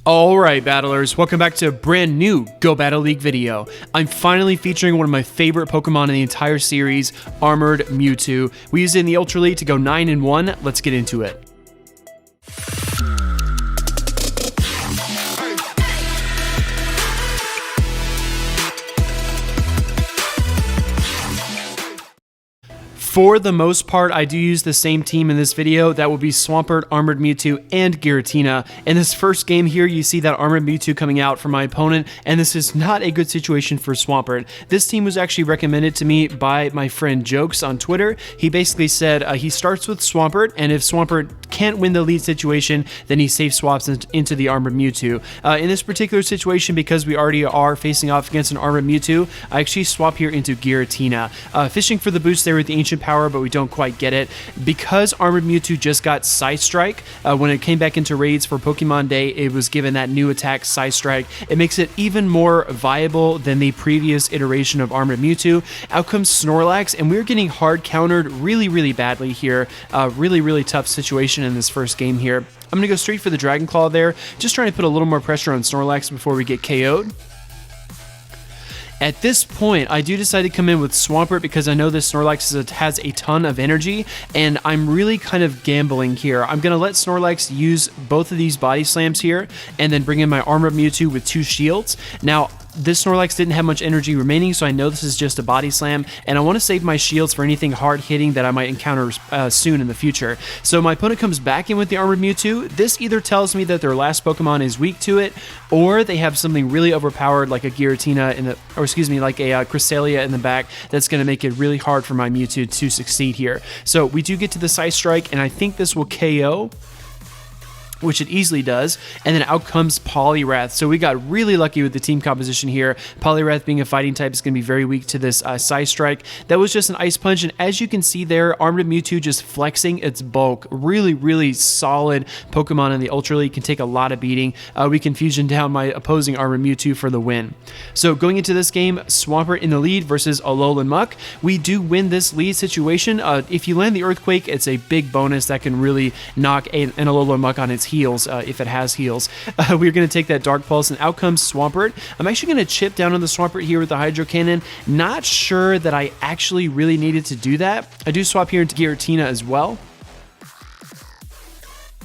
Alright battlers, welcome back to a brand new Go Battle League video. I'm finally featuring one of my favorite Pokemon in the entire series, Armored Mewtwo. We used it in the Ultra League to go 9-1, let's get into it. For the most part, I do use the same team in this video. That will be Swampert, Armored Mewtwo, and Giratina. In this first game here, you see that Armored Mewtwo coming out from my opponent, and this is not a good situation for Swampert. This team was actually recommended to me by my friend Jokes on Twitter. He basically said he starts with Swampert, and if Swampert can't win the lead situation, then he safe swaps into the Armored Mewtwo. In this particular situation, because we already are facing off against an Armored Mewtwo, I actually swap here into Giratina. Fishing for the boost there with the Ancient Power, but we don't quite get it. Because Armored Mewtwo just got PSYSTRIKE, when it came back into raids for Pokemon Day, it was given that new attack, PSYSTRIKE. It makes it even more viable than the previous iteration of Armored Mewtwo. Out comes Snorlax, and we're getting hard countered really badly here. Really tough situation in this first game here. I'm going to go straight for the Dragon Claw there, just trying to put a little more pressure on Snorlax before we get KO'd. At this point, I do decide to come in with Swampert because I know this Snorlax has a ton of energy, and I'm really kind of gambling here. I'm going to let Snorlax use both of these body slams here, and then bring in my Armored Mewtwo with 2 shields. Now, this Snorlax didn't have much energy remaining, so I know this is just a body slam, and I want to save my shields for anything hard hitting that I might encounter soon in the future. So my opponent comes back in with the Armored Mewtwo. This either tells me that their last Pokemon is weak to it, or they have something really overpowered like a Giratina like a Cresselia in the back that's going to make it really hard for my Mewtwo to succeed here. So we do get to the PSYSTRIKE, and I think this will KO, which it easily does, and then out comes Poliwrath. So we got really lucky with the team composition here. Poliwrath being a fighting type is going to be very weak to this PSYSTRIKE. That was just an Ice Punch, and as you can see there, Armored Mewtwo just flexing its bulk. Really solid Pokemon in the Ultra League, can take a lot of beating. We can fusion down my opposing Armored Mewtwo for the win. So going into this game, Swampert in the lead versus Alolan Muck. We do win this lead situation. If you land the Earthquake, it's a big bonus that can really knock an Alolan Muck on its heals, if it has heals. We're going to take that Dark Pulse, and out comes Swampert. I'm actually going to chip down on the Swampert here with the Hydro Cannon. Not sure that I actually really needed to do that. I do swap here into Giratina as well.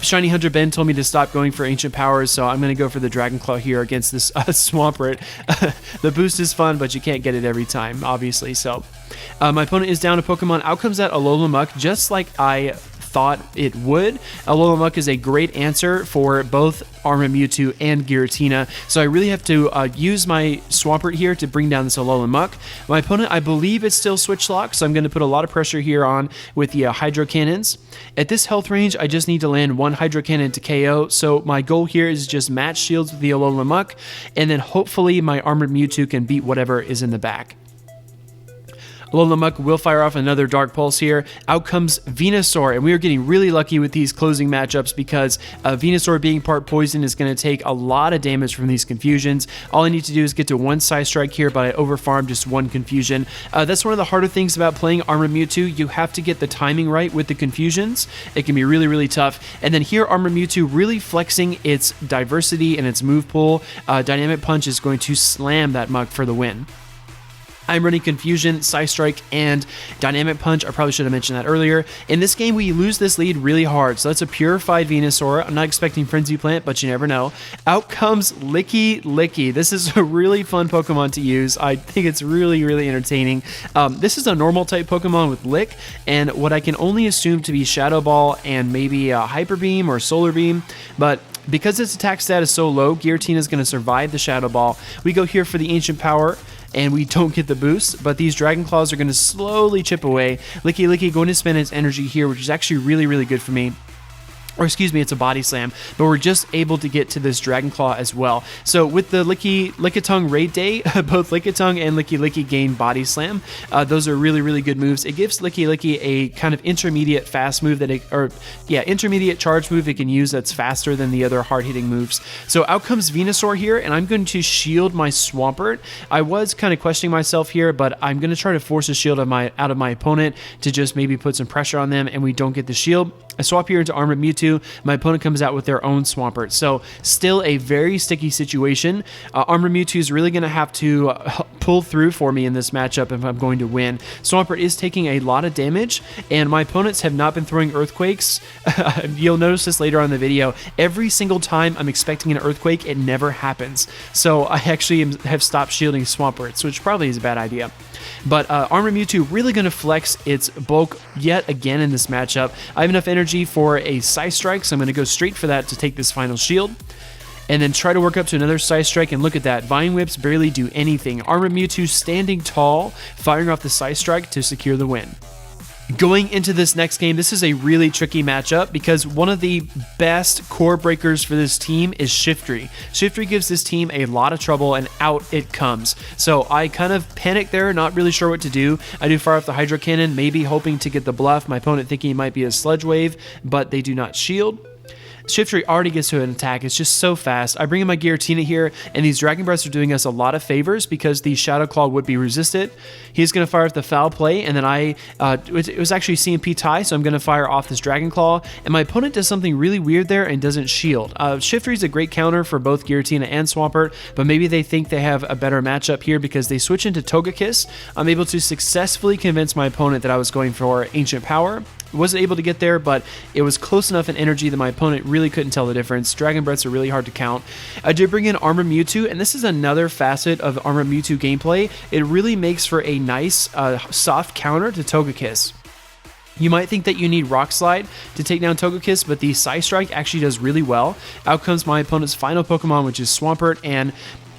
Shiny Hunter Ben told me to stop going for Ancient Powers, so I'm going to go for the Dragon Claw here against this Swampert. The boost is fun, but you can't get it every time, obviously. So my opponent is down a Pokemon. Out comes that Alolan Muck, just like I thought it would. Alolan Muck is a great answer for both Armored Mewtwo and Giratina, so I really have to use my Swampert here to bring down this Alolan Muck. My opponent, I believe, is still Switch Lock, so I'm going to put a lot of pressure here on with the Hydro Cannons. At this health range, I just need to land 1 Hydro Cannon to KO, so my goal here is just match shields with the Alolan Muck, and then hopefully my Armored Mewtwo can beat whatever is in the back. Alolan Muck will fire off another Dark Pulse here. Out comes Venusaur, and we are getting really lucky with these closing matchups because Venusaur being part poison is going to take a lot of damage from these confusions. All I need to do is get to 1 PSYSTRIKE here, but I overfarmed just 1 confusion. That's one of the harder things about playing Armored Mewtwo. You have to get the timing right with the confusions. It can be really tough. And then here, Armored Mewtwo really flexing its diversity and its move pool. Dynamic Punch is going to slam that Muck for the win. I'm running Confusion, PSYSTRIKE, and Dynamic Punch. I probably should have mentioned that earlier. In this game, we lose this lead really hard, so that's a purified Venusaur. I'm not expecting Frenzy Plant, but you never know. Out comes Licky. This is a really fun Pokemon to use. I think it's really entertaining. This is a normal type Pokemon with Lick, and what I can only assume to be Shadow Ball and maybe a Hyper Beam or Solar Beam, but because its attack stat is so low, Giratina is going to survive the Shadow Ball. We go here for the Ancient Power, and we don't get the boost, but these Dragon Claws are going to slowly chip away. Licky going to spend its energy here, which is actually really good for me. Or excuse me, it's a body slam, but we're just able to get to this Dragon Claw as well. So with the Lickitung Raid Day, both Lickitung and Licky gain body slam. Those are really good moves. It gives Licky a kind of intermediate fast move intermediate charge move it can use that's faster than the other hard-hitting moves. So out comes Venusaur here, and I'm going to shield my Swampert. I was kind of questioning myself here, but I'm going to try to force a shield out of my opponent to just maybe put some pressure on them, and we don't get the shield. I swap here into Armored Mewtwo. My opponent comes out with their own Swampert. So still a very sticky situation. Armored Mewtwo is really going to have to pull through for me in this matchup if I'm going to win. Swampert is taking a lot of damage, and my opponents have not been throwing Earthquakes. You'll notice this later on in the video. Every single time I'm expecting an Earthquake, it never happens. So I actually have stopped shielding Swamperts, which probably is a bad idea. But Armored Mewtwo really going to flex its bulk yet again in this matchup. I have enough energy for a PSYSTRIKE, so I'm going to go straight for that to take this final shield. And then try to work up to another PSYSTRIKE, and look at that. Vine Whips barely do anything. Armored Mewtwo standing tall, firing off the PSYSTRIKE to secure the win. Going into this next game, this is a really tricky matchup because one of the best core breakers for this team is Shiftry. Shiftry gives this team a lot of trouble, and out it comes. So I kind of panic there, not really sure what to do. I do fire off the Hydro Cannon, maybe hoping to get the bluff. My opponent thinking it might be a Sludge Wave, but they do not shield. Shiftry already gets to an attack. It's just so fast. I bring in my Giratina here, and these Dragon Breaths are doing us a lot of favors because the Shadow Claw would be resisted. He's going to fire off the Foul Play, and then it was actually CMP tie, so I'm going to fire off this Dragon Claw, and my opponent does something really weird there and doesn't shield. Shiftry is a great counter for both Giratina and Swampert, but maybe they think they have a better matchup here because they switch into Togekiss. I'm able to successfully convince my opponent that I was going for Ancient Power. Wasn't able to get there, but it was close enough in energy that my opponent really couldn't tell the difference. Dragon Breaths are really hard to count. I did bring in Armored Mewtwo, and this is another facet of Armored Mewtwo gameplay. It really makes for a nice, soft counter to Togekiss. You might think that you need Rock Slide to take down Togekiss, but the PSYSTRIKE actually does really well. Out comes my opponent's final Pokemon, which is Swampert, and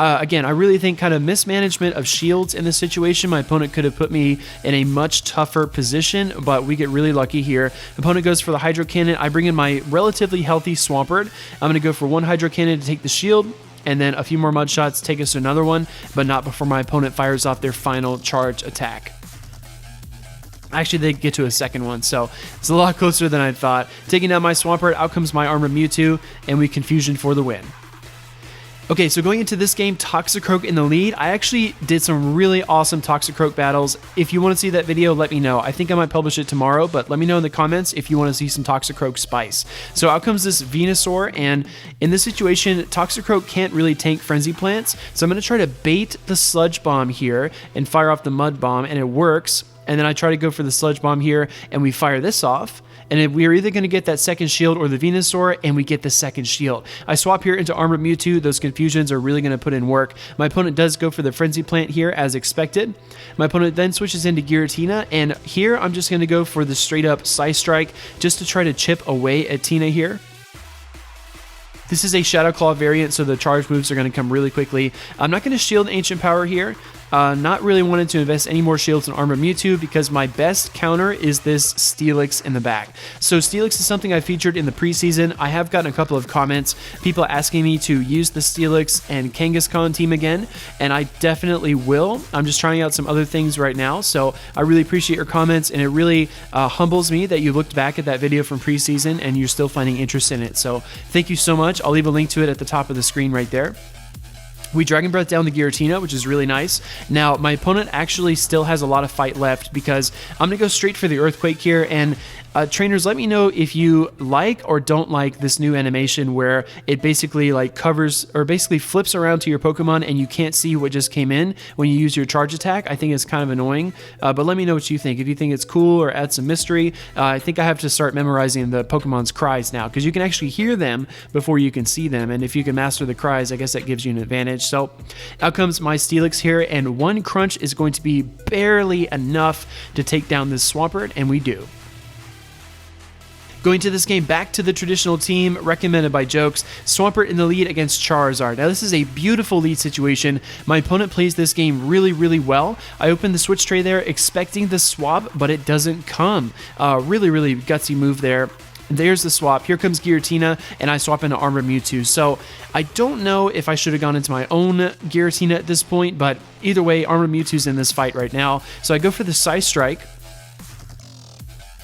again, I really think kind of mismanagement of shields in this situation. My opponent could have put me in a much tougher position, but we get really lucky here. Opponent goes for the Hydro Cannon. I bring in my relatively healthy Swampert. I'm going to go for one Hydro Cannon to take the shield, and then a few more Mud Shots take us to another one, but not before my opponent fires off their final charge attack. Actually, they get to a second one, so it's a lot closer than I thought. Taking down my Swampert, out comes my Armored Mewtwo, and we Confusion for the win. Okay, so going into this game, Toxicroak in the lead. I actually did some really awesome Toxicroak battles. If you want to see that video, let me know. I think I might publish it tomorrow, but let me know in the comments if you want to see some Toxicroak spice. So out comes this Venusaur, and in this situation, Toxicroak can't really tank Frenzy Plants, so I'm going to try to bait the Sludge Bomb here and fire off the Mud Bomb, and it works. And then I try to go for the Sludge Bomb here, and we fire this off. And we're either going to get that second shield or the Venusaur, and we get the second shield. I swap here into Armored Mewtwo. Those Confusions are really going to put in work. My opponent does go for the Frenzy Plant here, as expected. My opponent then switches into Giratina, and here I'm just going to go for the straight-up PSYSTRIKE just to try to chip away at Tina here. This is a Shadow Claw variant, so the charge moves are going to come really quickly. I'm not going to shield Ancient Power here. Not really wanted to invest any more shields in Armored Mewtwo because my best counter is this Steelix in the back. So Steelix is something I featured in the preseason. I have gotten a couple of comments, people asking me to use the Steelix and Kangaskhan team again, and I definitely will. I'm just trying out some other things right now, so I really appreciate your comments, and it really humbles me that you looked back at that video from preseason and you're still finding interest in it. So thank you so much. I'll leave a link to it at the top of the screen right there. We Dragon Breath down the Giratina, which is really nice. Now, my opponent actually still has a lot of fight left because I'm going to go straight for the Earthquake here, and trainers, let me know if you like or don't like this new animation where it basically like covers or basically flips around to your Pokemon and you can't see what just came in when you use your charge attack. I think it's kind of annoying, but let me know what you think. If you think it's cool or add some mystery, I think I have to start memorizing the Pokemon's cries now because you can actually hear them before you can see them, and if you can master the cries, I guess that gives you an advantage. So out comes my Steelix here, and one crunch is going to be barely enough to take down this Swampert, and we do. Going to this game, back to the traditional team, recommended by Jokes. Swampert in the lead against Charizard. Now, this is a beautiful lead situation. My opponent plays this game really, really well. I opened the switch tray there, expecting the swap, but it doesn't come. Really, really gutsy move there. There's the swap. Here comes Giratina, and I swap into Armored Mewtwo. So I don't know if I should have gone into my own Giratina at this point, but either way, Armored Mewtwo's in this fight right now. So I go for the PSYSTRIKE.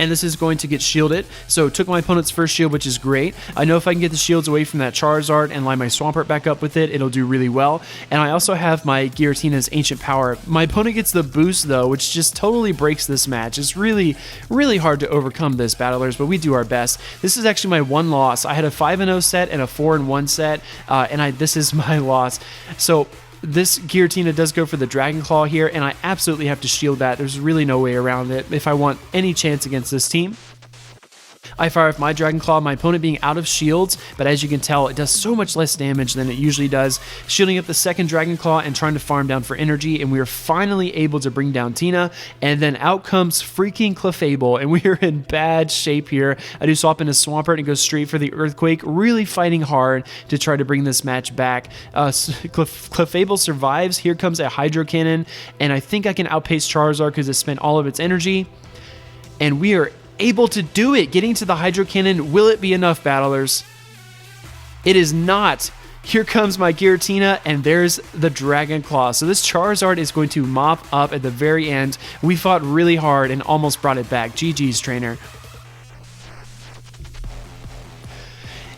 and this is going to get shielded. So took my opponent's first shield, which is great. I know if I can get the shields away from that Charizard and line my Swampert back up with it, it'll do really well. And I also have my Giratina's Ancient Power. My opponent gets the boost though, which just totally breaks this match. It's really, really hard to overcome this, battlers, but we do our best. This is actually my one loss. I had a 5-0 set and a 4-1 set, and this is my loss. So this Giratina does go for the Dragon Claw here, and I absolutely have to shield that. There's really no way around it if I want any chance against this team. I fire off my Dragon Claw, my opponent being out of shields, but as you can tell, it does so much less damage than it usually does. Shielding up the second Dragon Claw and trying to farm down for energy, and we are finally able to bring down Tina, and then out comes freaking Clefable, and we are in bad shape here. I do swap into Swampert and go straight for the Earthquake, really fighting hard to try to bring this match back. Clefable survives. Here comes a Hydro Cannon, and I think I can outpace Charizard because it spent all of its energy, and we are able to do it. Getting to the Hydro Cannon, will it be enough, battlers? It is not. Here comes my Giratina, and there's the Dragon Claw. So this Charizard is going to mop up at the very end. We fought really hard and almost brought it back. GG's, trainer.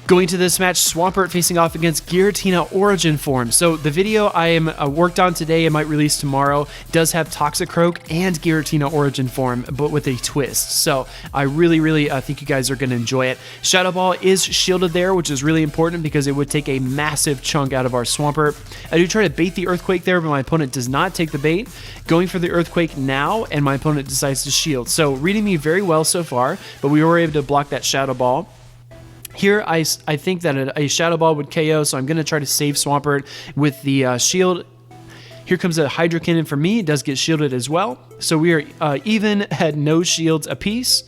Going to this match, Swampert facing off against Giratina Origin Form. So the video I am worked on today and might release tomorrow does have Toxicroak and Giratina Origin Form, but with a twist. So I really think you guys are going to enjoy it. Shadow Ball is shielded there, which is really important because it would take a massive chunk out of our Swampert. I do try to bait the Earthquake there, but my opponent does not take the bait. Going for the Earthquake now, and my opponent decides to shield. So reading me very well so far, but we were able to block that Shadow Ball. Here, I think that a Shadow Ball would KO, so I'm going to try to save Swampert with the shield. Here comes a Hydro Cannon for me. It does get shielded as well. So we are even at no shields apiece.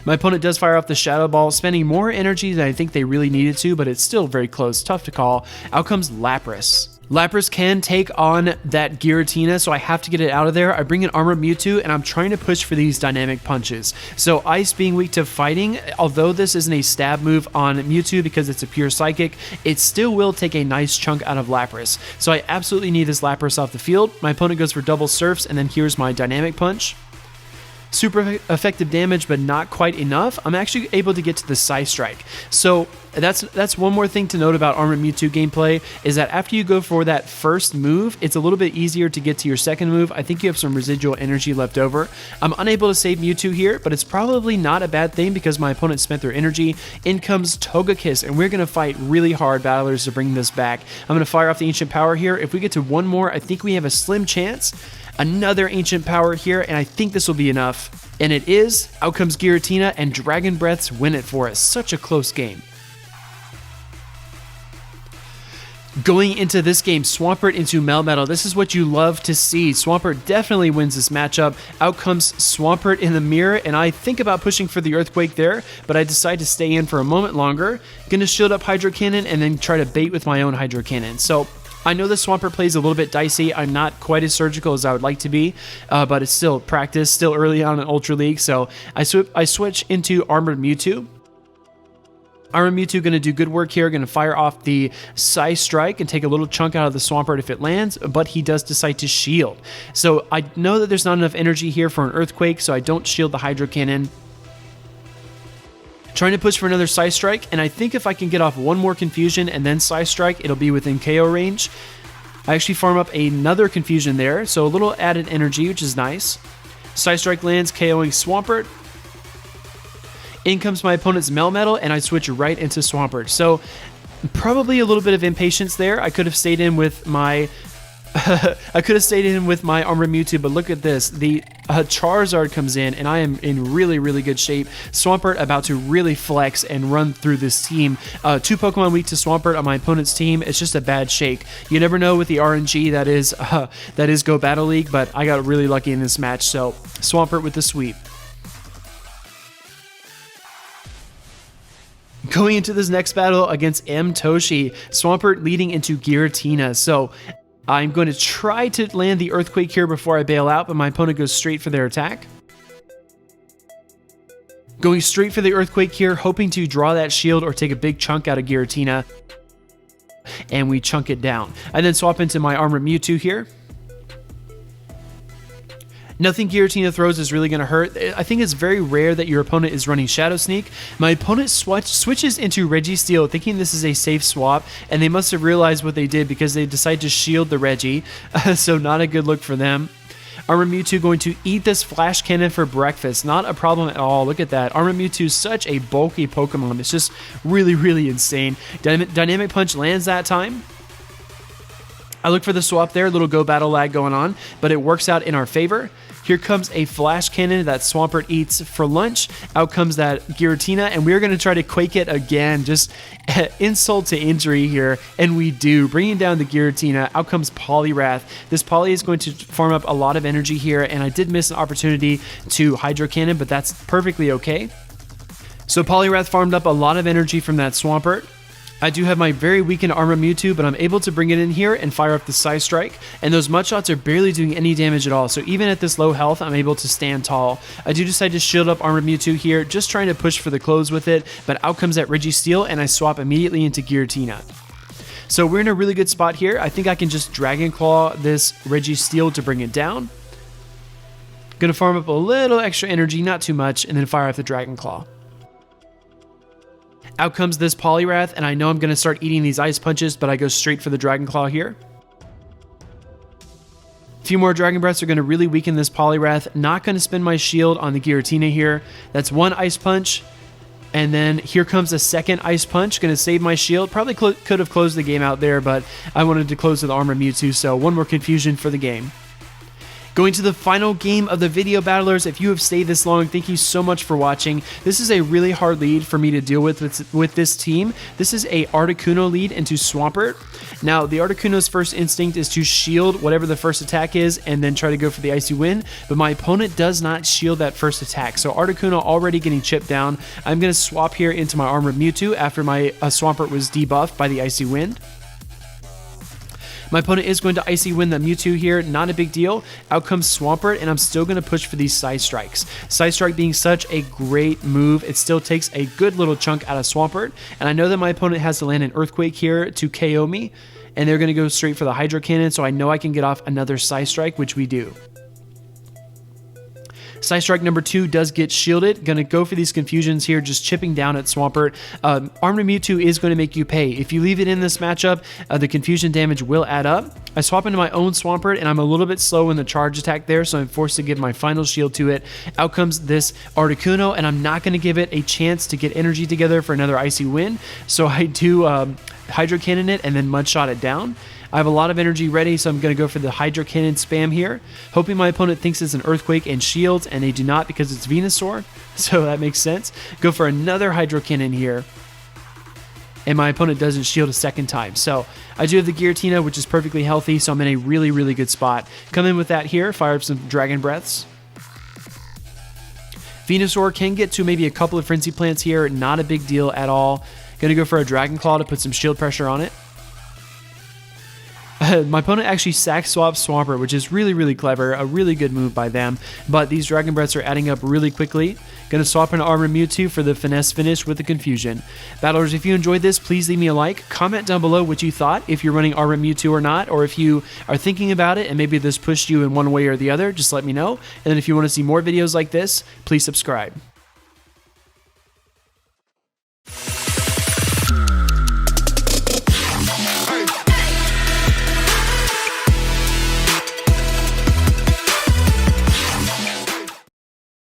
My opponent does fire off the Shadow Ball, spending more energy than I think they really needed to, but it's still very close. Tough to call. Out comes Lapras. Lapras can take on that Giratina, so I have to get it out of there. I bring in Armored Mewtwo, and I'm trying to push for these dynamic punches. So Ice being weak to fighting, although this isn't a stab move on Mewtwo because it's a pure Psychic, it still will take a nice chunk out of Lapras. So I absolutely need this Lapras off the field. My opponent goes for double Surfs, and then here's my dynamic punch. Super effective damage, but not quite enough. I'm actually able to get to the PSYSTRIKE. So that's one more thing to note about Armored Mewtwo gameplay, is that after you go for that first move, it's a little bit easier to get to your second move. I think you have some residual energy left over. I'm unable to save Mewtwo here, but it's probably not a bad thing because my opponent spent their energy. In comes Togekiss, and we're going to fight really hard, battlers, to bring this back. I'm going to fire off the Ancient Power here. If we get to one more, I think we have a slim chance. Another Ancient Power here, and I think this will be enough. And it is. Out comes Giratina, and Dragon Breaths win it for us. Such a close game. Going into this game, Swampert into Melmetal. This is what you love to see. Swampert definitely wins this matchup. Out comes Swampert in the mirror, and I think about pushing for the Earthquake there, but I decide to stay in for a moment longer. Gonna shield up Hydro Cannon and then try to bait with my own Hydro Cannon. So I know the Swampert plays a little bit dicey. I'm not quite as surgical as I would like to be, but it's still practice, still early on in Ultra League. So I switch into Armored Mewtwo. Armored Mewtwo going to do good work here, going to fire off the PSYSTRIKE and take a little chunk out of the Swampert if it lands, but he does decide to shield. So I know that there's not enough energy here for an Earthquake, so I don't shield the Hydro Cannon. Trying to push for another PSYSTRIKE, and I think if I can get off one more Confusion and then PSYSTRIKE, it'll be within KO range. I actually farm up another Confusion there, so a little added energy, which is nice. PSYSTRIKE lands, KOing Swampert. In comes my opponent's Melmetal, and I switch right into Swampert. So probably a little bit of impatience there. I could have stayed in with my Armored Mewtwo, but look at this. The Charizard comes in, and I am in really good shape. Swampert about to really flex and run through this team. 2 Pokemon weak to Swampert on my opponent's team. It's just a bad shake. You never know with the RNG that is Go Battle League, but I got really lucky in this match, so Swampert with the sweep. Going into this next battle against M. Toshi, Swampert leading into Giratina. So I'm going to try to land the Earthquake here before I bail out, but my opponent goes straight for their attack. Going straight for the Earthquake here, hoping to draw that shield or take a big chunk out of Giratina. And we chunk it down. And then swap into my Armored Mewtwo here. Nothing Giratina throws is really going to hurt. I think it's very rare that your opponent is running Shadow Sneak. My opponent switches into Registeel thinking this is a safe swap, and they must have realized what they did because they decide to shield the Regi, so not a good look for them. Armored Mewtwo going to eat this Flash Cannon for breakfast. Not a problem at all. Look at that. Armored Mewtwo is such a bulky Pokemon. It's just really, really insane. Dynamic Punch lands that time. I look for the swap there, a little go battle lag going on, but it works out in our favor. Here comes a Flash Cannon that Swampert eats for lunch. Out comes that Giratina, and we're going to try to Quake it again. Just insult to injury here, and we do. Bringing down the Giratina, out comes Poliwrath. This Poly is going to farm up a lot of energy here, and I did miss an opportunity to Hydro Cannon, but that's perfectly okay. So Poliwrath farmed up a lot of energy from that Swampert. I do have my very weakened Armored Mewtwo, but I'm able to bring it in here and fire up the PSYSTRIKE, and those mud shots are barely doing any damage at all, so even at this low health, I'm able to stand tall. I do decide to shield up Armored Mewtwo here, just trying to push for the close with it, but out comes that Registeel, and I swap immediately into Giratina. So we're in a really good spot here. I think I can just Dragon Claw this Registeel to bring it down. Gonna farm up a little extra energy, not too much, and then fire up the Dragon Claw. Out comes this Poliwrath, and I know I'm going to start eating these Ice Punches, but I go straight for the Dragon Claw here. A few more Dragon Breaths are going to really weaken this Poliwrath. Not going to spend my shield on the Giratina here. That's one Ice Punch, and then here comes a second Ice Punch. Going to save my shield. Probably could have closed the game out there, but I wanted to close with Armored Mewtwo, so one more confusion for the game. Going to the final game of the video, battlers. If you have stayed this long, thank you so much for watching. This is a really hard lead for me to deal with this team. This is a Articuno lead into Swampert. Now, the Articuno's first instinct is to shield whatever the first attack is and then try to go for the Icy Wind, but my opponent does not shield that first attack. So Articuno already getting chipped down. I'm going to swap here into my Armored Mewtwo after my Swampert was debuffed by the Icy Wind. My opponent is going to Icy Wind the Mewtwo here, not a big deal. Out comes Swampert, and I'm still going to push for these PSYSTRIKEs. PSYSTRIKE being such a great move, it still takes a good little chunk out of Swampert, and I know that my opponent has to land an Earthquake here to KO me, and they're going to go straight for the Hydro Cannon, so I know I can get off another PSYSTRIKE, which we do. PSYSTRIKE number 2 does get shielded. Going to go for these confusions here, just chipping down at Swampert. Armored Mewtwo is going to make you pay. If you leave it in this matchup, the confusion damage will add up. I swap into my own Swampert, and I'm a little bit slow in the charge attack there, so I'm forced to give my final shield to it. Out comes this Articuno, and I'm not going to give it a chance to get energy together for another Icy Wind, so I do Hydro Cannon it and then Mud Shot it down. I have a lot of energy ready, so I'm going to go for the Hydro Cannon spam here, hoping my opponent thinks it's an Earthquake and shields, and they do not because it's Venusaur, so that makes sense. Go for another Hydro Cannon here, and my opponent doesn't shield a second time. So I do have the Giratina, which is perfectly healthy, so I'm in a really, really good spot. Come in with that here, fire up some Dragon Breaths. Venusaur can get to maybe a couple of Frenzy Plants here, not a big deal at all. Going to go for a Dragon Claw to put some shield pressure on it. My opponent actually sack swaps Swampert, which is really, really clever. A really good move by them. But these Dragon Breaths are adding up really quickly. Going to swap an Armored Mewtwo for the finesse finish with the confusion. Battlers, if you enjoyed this, please leave me a like. Comment down below what you thought, if you're running Armored Mewtwo or not, or if you are thinking about it and maybe this pushed you in one way or the other, just let me know. And then if you want to see more videos like this, please subscribe.